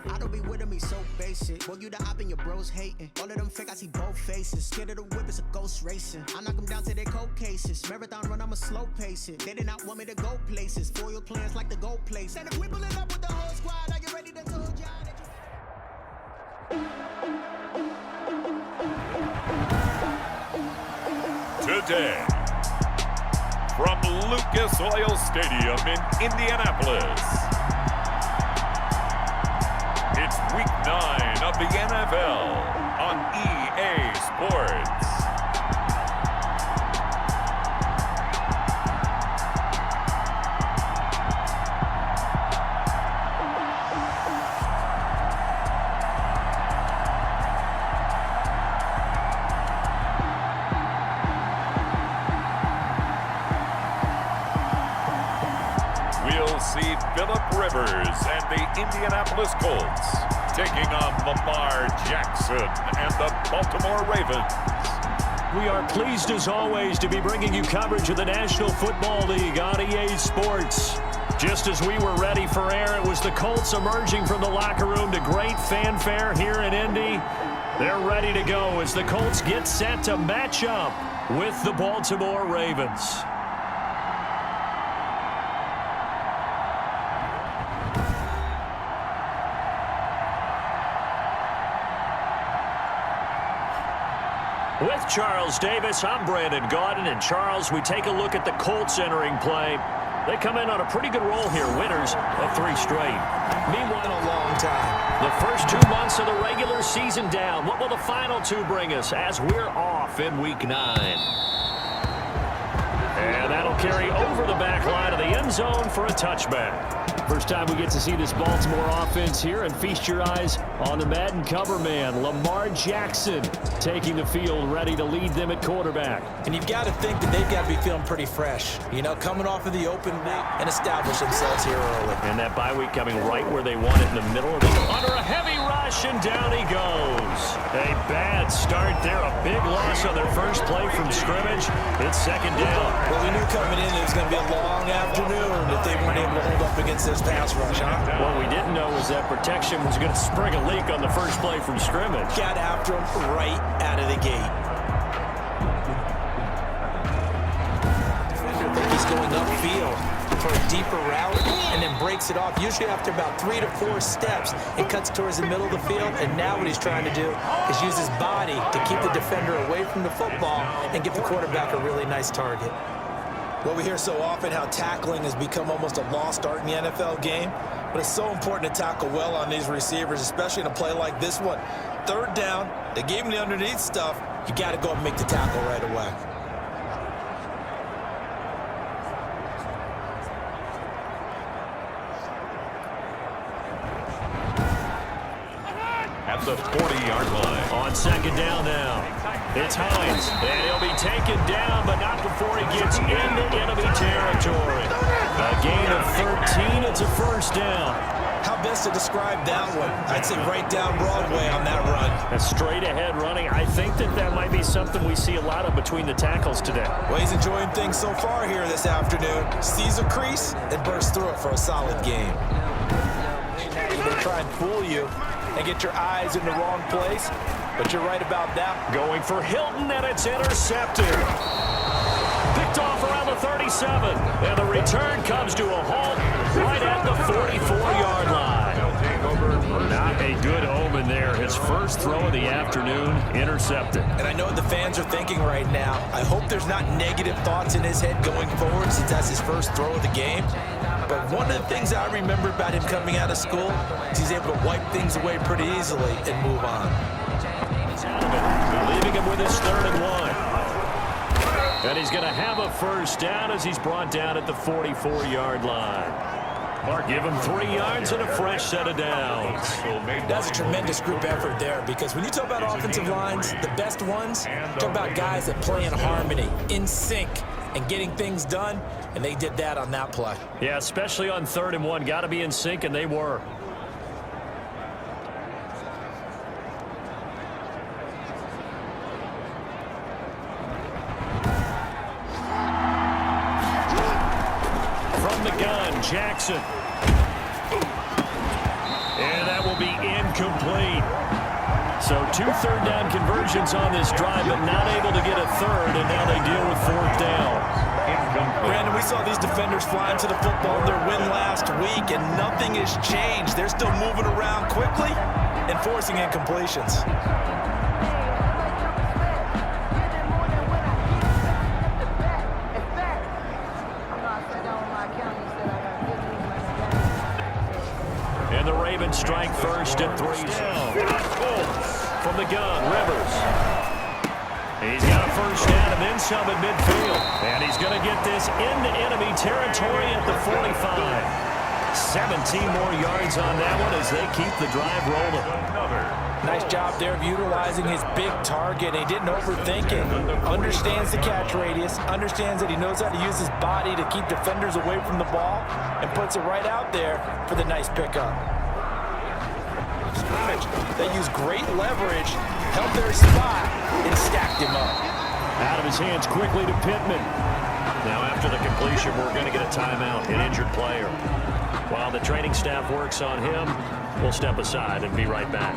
I don't be with me so basic. Boy, you the op and your bros hating. All of them fake, I see both faces. Scared of the whip, it's a ghost racing. I knock them down to their cold cases. Marathon run, I'ma slow pace it. They did not want me to go places. Foil plans like the gold place. And if we pull it up with the whole squad, are you ready to told y'all that you... Today, from Lucas Oil Stadium in Indianapolis, it's Week 9 of the NFL on EA Sports. We'll see Phillip Rivers and the Indianapolis Colts taking on Lamar Jackson and the Baltimore Ravens. We are pleased as always to be bringing you coverage of the National Football League on EA Sports. Just as we were ready for air, it was the Colts emerging from the locker room to great fanfare here in Indy. They're ready to go as the Colts get set to match up with the Baltimore Ravens. With Charles Davis, I'm Brandon Gaudin. And Charles, we take a look at the Colts entering play. They come in on a pretty good roll here, winners of 3 straight. Meanwhile, a long time. The first 2 months of the regular season down. What will the final 2 bring us as we're off in Week 9? And that'll carry over the back line of the end zone for a touchback. First time we get to see this Baltimore offense here, and feast your eyes on the Madden cover man, Lamar Jackson, taking the field, ready to lead them at quarterback. And you've got to think that they've got to be feeling pretty fresh, you know, coming off of the open week and establish themselves here early. And that bye week coming right where they want it, in the middle of the under a heavy rush, and down he goes. A bad start there, a big loss on their first play from scrimmage. It's second down. Well, we knew coming in it was going to be a long afternoon if they weren't able to hold up against this pass rush, huh? What we didn't know was that protection was going to spring a leak on the first play from scrimmage. Got after him right out of the gate. I think he's going upfield for a deeper route and then breaks it off, usually after about 3 to 4 steps. It cuts towards the middle of the field, and now what he's trying to do is use his body to keep the defender away from the football and give the quarterback a really nice target. Well, we hear so often how tackling has become almost a lost art in the NFL game, but it's so important to tackle well on these receivers, especially in a play like this one. Third down, they gave him the underneath stuff. You got to go and make the tackle right away. At the 40-yard line. On second down now, it's Hines, and he'll be taken down, but not before he gets into enemy territory. A gain of 13, it's a first down. How best to describe that one? I'd say right down Broadway on that run. A straight ahead running. I think that might be something we see a lot of between the tackles today. Well, he's enjoying things so far here this afternoon. Sees a crease and bursts through it for a solid game. They try and fool you and get your eyes in the wrong place, but you're right about that. Going for Hilton, and it's intercepted. Picked off around the 37, and the return comes to a halt right at the 44-yard line. Not a good omen there. His first throw of the afternoon, intercepted. And I know what the fans are thinking right now. I hope there's not negative thoughts in his head going forward, since that's his first throw of the game. But one of the things I remember about him coming out of school is he's able to wipe things away pretty easily and move on. Leaving him with his 3rd and 1. And he's going to have a first down as he's brought down at the 44-yard line. Give him 3 yards and a fresh set of downs. That's a tremendous group effort there, because when you talk about offensive lines, the best ones, talk about guys that play in harmony, in sync, and getting things done, and they did that on that play. Yeah, especially on 3rd and 1. Got to be in sync, and they were. From the gun, Jackson. And that will be So 2 third-down conversions on this drive, but not able to get a third, and now they deal with 4th down. Brandon, we saw these defenders flying to the football in their win last week, and nothing has changed. They're still moving around quickly and forcing incompletions. And the Ravens strike first at 3 down. From the gun, Rivers. He's got a first down and then some at midfield. And he's going to get this into enemy territory at the 45. 17 more yards on that one as they keep the drive rolling. Nice job there of utilizing his big target. He didn't overthink it. Understands the catch radius. Understands that he knows how to use his body to keep defenders away from the ball. And puts it right out there for the nice pickup. They used great leverage, held their spot, and stacked him up. Out of his hands quickly to Pittman. Now after the completion, we're going to get a timeout, an injured player. While the training staff works on him, we'll step aside and be right back.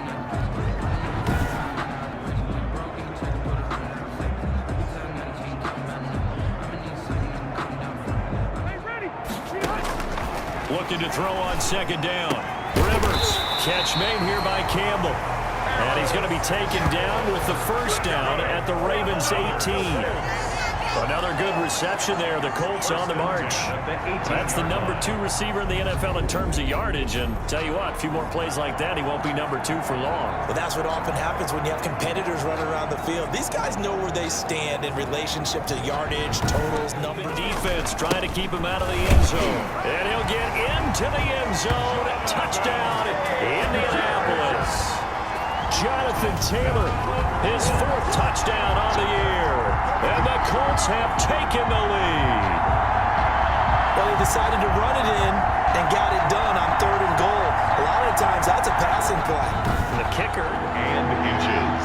Looking to throw on 2nd down. Rivers, catch made here by Campbell. And he's going to be taken down with the first down at the Ravens 18. Another good reception there. The Colts on the march. That's the number 2 receiver in the NFL in terms of yardage. And tell you what, a few more plays like that, he won't be number 2 for long. Well, that's what often happens when you have competitors running around the field. These guys know where they stand in relationship to yardage, totals, numbers. Defense trying to keep him out of the end zone. And he'll get into the end zone. Touchdown, Indianapolis. Jonathan Taylor, his 4th touchdown on the year. And the Colts have taken the lead. Well, he decided to run it in and got it done on 3rd and goal. A lot of times, that's a passing play. The kicker and inches.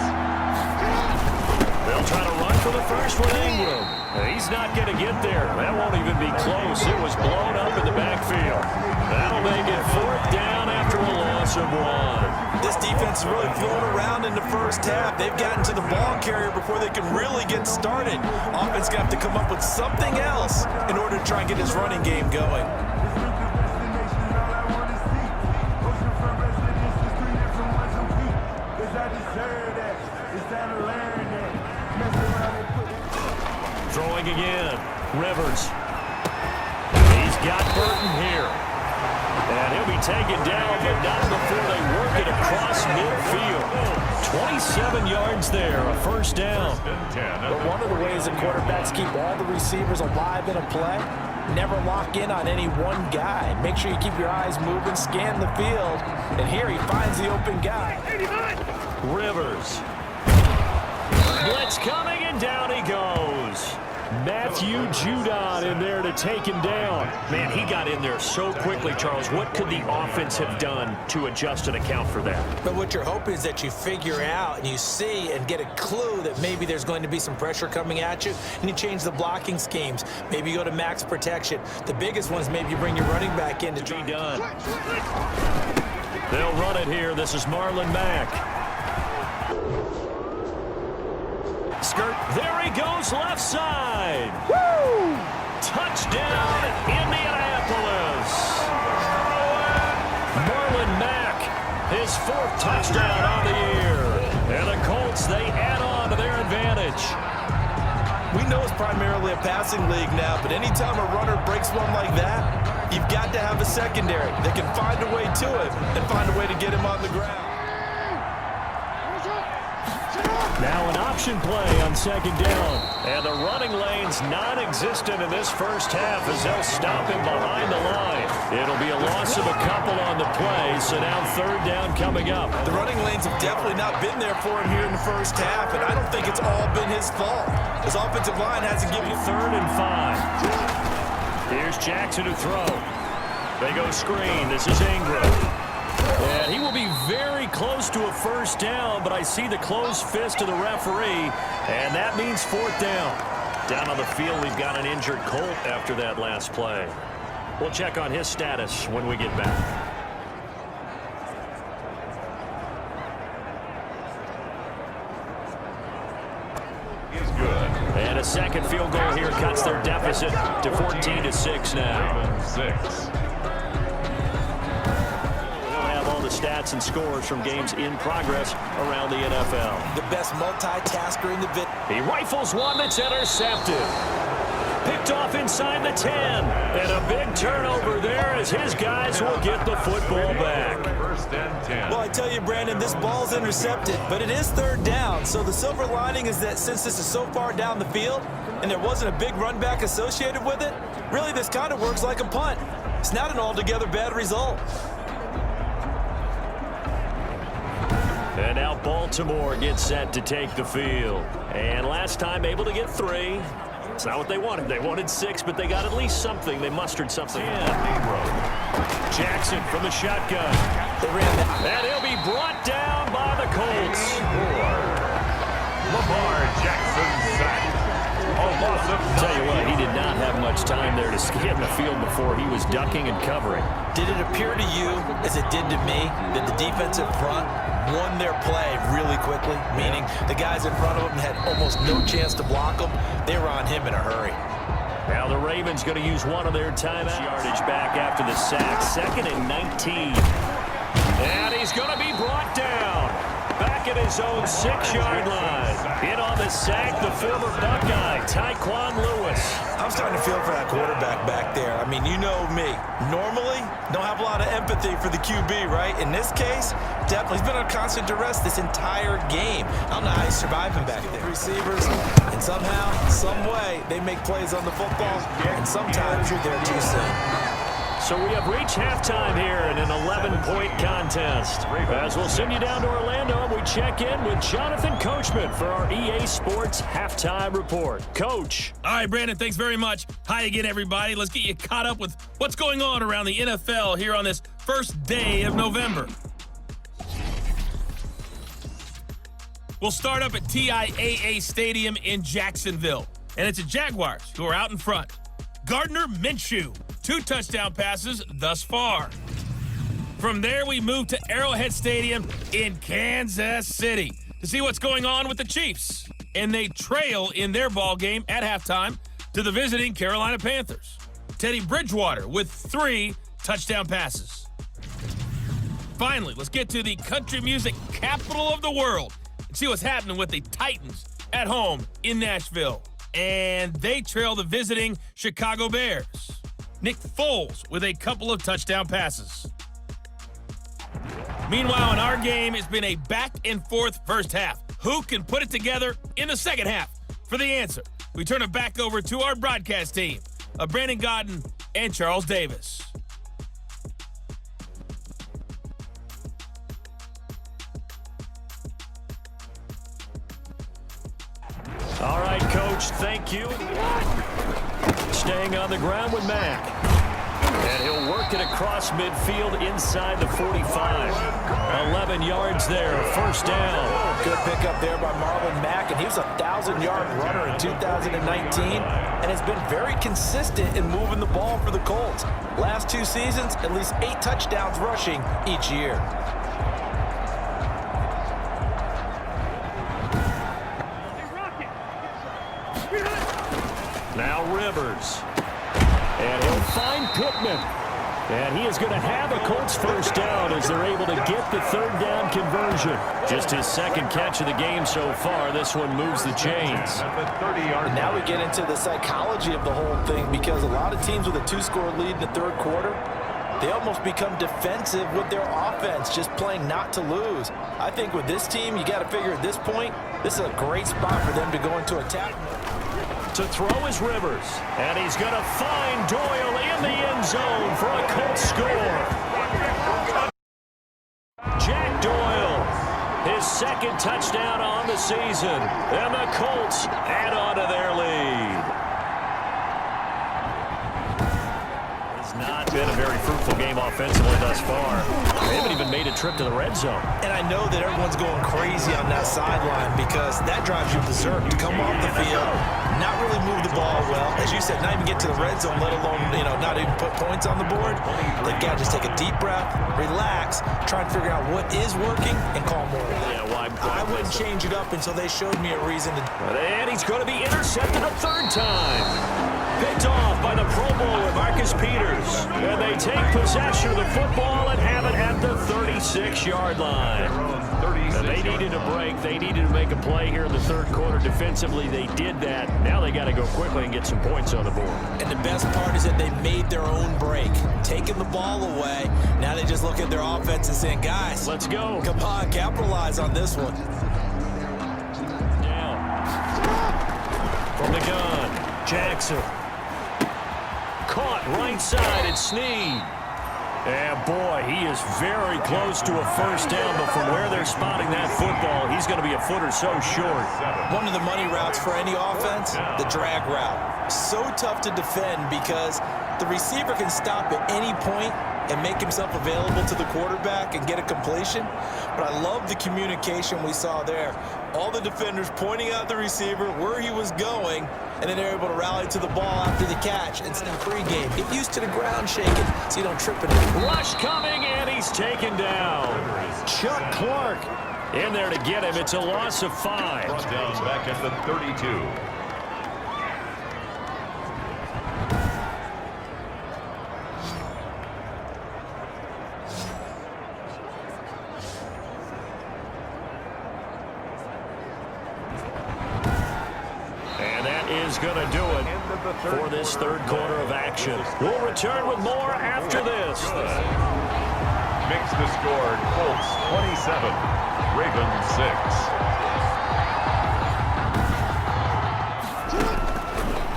They'll try to run for the first with Ingram. He's not going to get there. That won't even be close. It was blown up in the backfield. That'll make it 4th down after a loss of 1. This defense is really thrown around in the first half. They've gotten to the ball carrier before they can really get started. Offense going to have to come up with something else in order to try and get his running game going. Throwing again. Rivers. He's got Burton here. And he'll be taken down, but not before they work it across midfield. 27 yards there, a first down. But one of the ways that quarterbacks keep all the receivers alive in a play, never lock in on any one guy. Make sure you keep your eyes moving, scan the field, and here he finds the open guy. Rivers. Blitz coming, and down he goes. Matthew Judon in there to take him down. Man, he got in there so quickly, Charles. What could the offense have done to adjust and account for that? But what you're hoping is that you figure out and you see and get a clue that maybe there's going to be some pressure coming at you, and you change the blocking schemes. Maybe you go to max protection. The biggest one is maybe you bring your running back in to be done. They'll run it here. This is Marlon Mack. Skirt, there he goes, left side. Woo! Touchdown, Indianapolis. Marlon Mack, his 4th touchdown on the year. And the Colts, they add on to their advantage. We know it's primarily a passing league now, but anytime a runner breaks one like that, you've got to have a secondary that can find a way to it and find a way to get him on the ground. Now an option play on 2nd down. And the running lane's non-existent in this first half as they'll stop him behind the line. It'll be a loss of a couple on the play, so now 3rd down coming up. The running lanes have definitely not been there for him here in the first half, and I don't think it's all been his fault. His offensive line hasn't given him 3rd and 5. Here's Jackson to throw. They go screen. This is Ingram. And he will be very close to a first down, but I see the closed fist of the referee, and that means 4th down. Down on the field, we've got an injured Colt after that last play. We'll check on his status when we get back. And a second field goal here cuts their deficit to 14-6 now. 6. Stats and scores from games in progress around the NFL. The best multitasker in the video. He rifles one that's intercepted. Picked off inside the 10. And a big turnover there as his guys will get the football back. First and 10. Well, I tell you, Brandon, this ball's intercepted, but it is third down. So the silver lining is that since this is so far down the field and there wasn't a big run back associated with it, really this kind of works like a punt. It's not an altogether bad result. And now Baltimore gets set to take the field. And last time able to get 3. It's not what they wanted. They wanted 6, but they got at least something. They mustered something. Jackson from the shotgun. They ran that. And he'll be brought down by the Colts. Lamar Jackson sacked. Tell you what, he did not have much time there to scan the field before he was ducking and covering. Did it appear to you, as it did to me, that the defensive front won their play really quickly? Meaning the guys in front of them had almost no chance to block them. They were on him in a hurry. Now the Ravens going to use one of their timeouts. Yardage back after the sack. 2nd and 19. And he's going to be brought down. Back at his own 6-yard line. In on the sack, the former Buckeye, Tyquan Lewis. I'm starting to feel for that quarterback back there. I mean, you know me. Normally, don't have a lot of empathy for the QB, right? In this case, definitely. He's been under constant duress this entire game. I don't know how he's surviving back there. Receivers, and somehow, some way, they make plays on the football, and sometimes you're there too soon. So we have reached halftime here in an 11-point contest. As we'll send you down to Orlando, and we check in with Jonathan Coachman for our EA Sports Halftime Report. Coach. All right, Brandon, thanks very much. Hi again, everybody. Let's get you caught up with what's going on around the NFL here on this first day of November. We'll start up at TIAA Stadium in Jacksonville, and it's the Jaguars who are out in front. Gardner Minshew, 2 touchdown passes thus far. From there, we move to Arrowhead Stadium in Kansas City to see what's going on with the Chiefs. And they trail in their ball game at halftime to the visiting Carolina Panthers. Teddy Bridgewater with 3 touchdown passes. Finally, let's get to the country music capital of the world and see what's happening with the Titans at home in Nashville. And they trail the visiting Chicago Bears. Nick Foles with a couple of touchdown passes. Meanwhile, in our game, it's been a back-and-forth first half. Who can put it together in the second half? For the answer, we turn it back over to our broadcast team of Brandon Godden and Charles Davis. All right, Coach, thank you. Staying on the ground with Mack. And he'll work it across midfield inside the 45. 11 yards there, first down. Good pickup there by Marlon Mack, and he was a 1,000-yard runner in 2019 and has been very consistent in moving the ball for the Colts. Last 2 seasons, at least 8 touchdowns rushing each year. Now Rivers. And he'll find Pittman. And he is going to have a Colts first down as they're able to get the third down conversion. Just his second catch of the game so far. This one moves the chains. And now we get into the psychology of the whole thing, because a lot of teams with a 2-score lead in the third quarter, they almost become defensive with their offense, just playing not to lose. I think with this team, you got to figure at this point, this is a great spot for them to go into attack. To throw is Rivers, and he's going to find Doyle in the end zone for a Colts score. Jack Doyle, his second touchdown on the season, and the Colts add on to their lead. It's not been a very fruitful game offensively thus far. They haven't even made a trip to the red zone. And I know that everyone's going crazy on that sideline, because that drives you berserk to come off the field, not really move the ball well. As you said, not even get to the red zone, let alone, not even put points on the board. They've got to just take a deep breath, relax, try and figure out what is working, and call more. Yeah, I would didn't change it up until they showed me a reason to. And he's going to be intercepted a third time. Picked off by the Pro Bowler, Marcus Peters. And they take possession of the football and have it at the 36-yard line. And they needed a break. They needed to make a play here in the third quarter. Defensively, they did that. Now they got to go quickly and get some points on the board. And the best part is that they made their own break, taking the ball away. Now they just look at their offense and saying, guys, let's go. Come on, capitalize on this one. Down. From the gun, Jackson. Caught right side at Snead. And boy, he is very close to a first down, but from where they're spotting that football, he's going to be a foot or so short. One of the money routes for any offense, the drag route. So tough to defend because the receiver can stop at any point and make himself available to the quarterback and get a completion. But I love the communication we saw there. All the defenders pointing out the receiver, where he was going, and then they're able to rally to the ball after the catch. And pregame, get used to the ground shaking so you don't trip it. Rush coming, and he's taken down. Chuck Clark in there to get him. It's a loss of 5. Brought down back at the 32. Is going to do it for this third quarter of action. We'll return with more after this. Makes the score Colts 27, Ravens 6.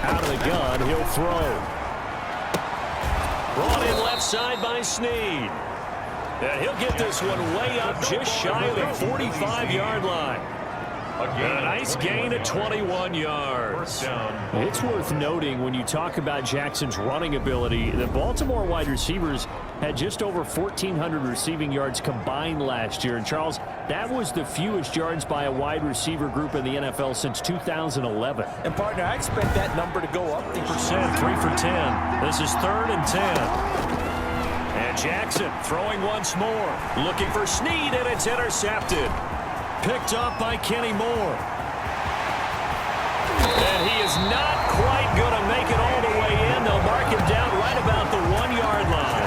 Out of the gun, he'll throw. Brought in left side by Snead. And he'll get this one way up just shy of the 45-yard line. A nice gain of 21 yards. It's worth noting when you talk about Jackson's running ability, the Baltimore wide receivers had just over 1,400 receiving yards combined last year. And, Charles, that was the fewest yards by a wide receiver group in the NFL since 2011. And, partner, I expect that number to go up. 3 for 10. This is 3rd and 10. And Jackson throwing once more. Looking for Snead, and it's intercepted. Picked up by Kenny Moore. And he is not quite going to make it all the way in. They'll mark him down right about the 1-yard line.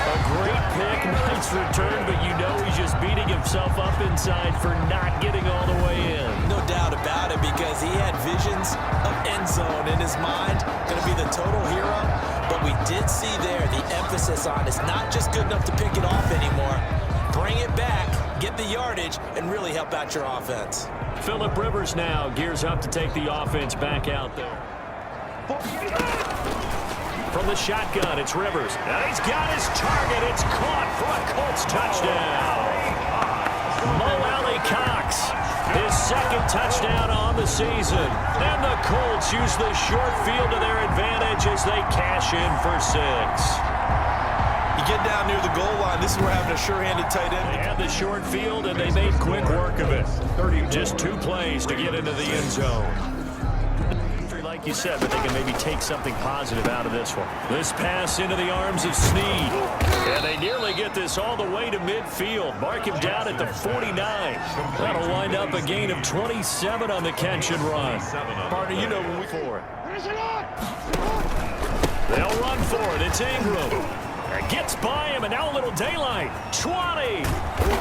A great pick, nice return, but you know he's just beating himself up inside for not getting all the way in. No doubt about it, because he had visions of end zone in his mind. Going to be the total hero. But we did see there the emphasis on it's not just good enough to pick it off anymore. Bring it back, get the yardage, and really help out your offense. Phillip Rivers now gears up to take the offense back out there. From the shotgun, it's Rivers. And he's got his target. It's caught for a Colts touchdown. Mo Alley-Cox, his 2nd touchdown on the season. And the Colts use the short field to their advantage as they cash in for 6. You get down near the goal line, this is where having a sure-handed tight end. They had the short field, and they made quick work of it. Just 2 plays to get into the end zone. Like you said, but they can maybe take something positive out of this one. This pass into the arms of Snead. And they nearly get this all the way to midfield. Mark him down at the 49. That'll wind up a gain of 27 on the catch and run. Partner, you know when we for it. They'll run for it. It's Ingram. Gets by him, and now a little daylight. 20.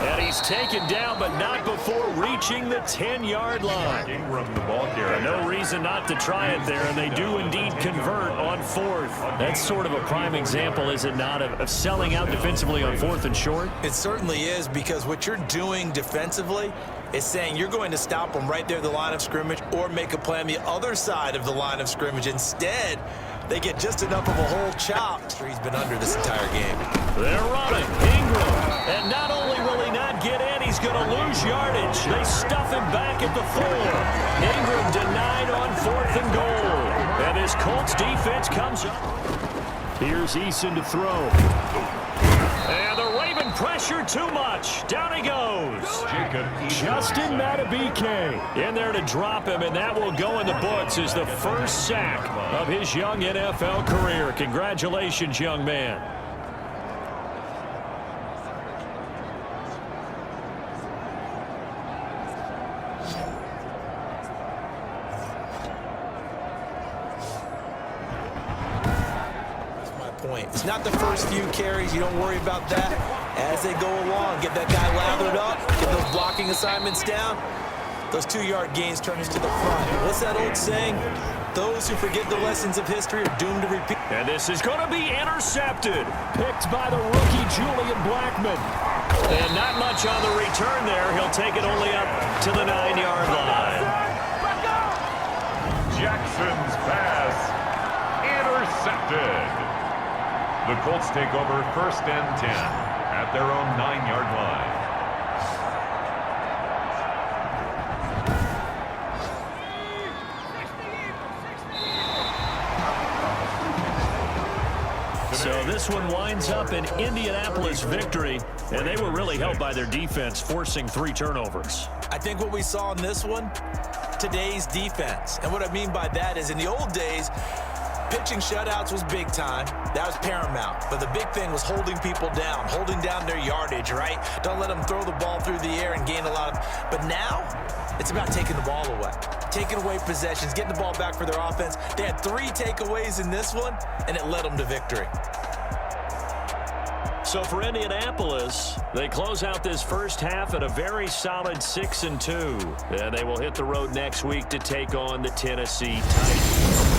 And he's taken down, but not before reaching the 10-yard line. Ingram, the ball carrier. No reason not to try it there, and they do indeed convert on 4th. That's sort of a prime example, is it not, of selling out defensively on 4th and short? It certainly is, because what you're doing defensively is saying you're going to stop them right there at the line of scrimmage or make a play on the other side of the line of scrimmage. Instead, they get just enough of a hole chopped. He's been under this entire game. They're running. Ingram. And not only will he not get in, he's going to lose yardage. They stuff him back at the 4. Ingram denied on 4th and goal. And this Colts defense comes up. Here's Eason to throw. And the Raven pressure too much. Down he goes. Justin Matabike in there to drop him, and that will go in the books as the first sack of his young NFL career. Congratulations, young man. It's not the first few carries. You don't worry about that. As they go along, get that guy lathered up, get those blocking assignments down. Those 2-yard gains turn us to the front. What's that old saying? Those who forget the lessons of history are doomed to repeat. And this is going to be intercepted. Picked by the rookie, Julian Blackmon. And not much on the return there. He'll take it only up to the 9-yard line. Jackson's pass intercepted. The Colts take over 1st and 10 at their own 9-yard line. So this one winds up an Indianapolis victory, and they were really helped by their defense, forcing 3 turnovers. I think what we saw in this one, today's defense. And what I mean by that is in the old days, pitching shutouts was big time. That was paramount. But the big thing was holding people down, holding down their yardage, right? Don't let them throw the ball through the air and gain a lot of... But now, it's about taking the ball away. Taking away possessions, getting the ball back for their offense. They had 3 takeaways in this one, and it led them to victory. So for Indianapolis, they close out this first half at a very solid 6-2. And they will hit the road next week to take on the Tennessee Titans.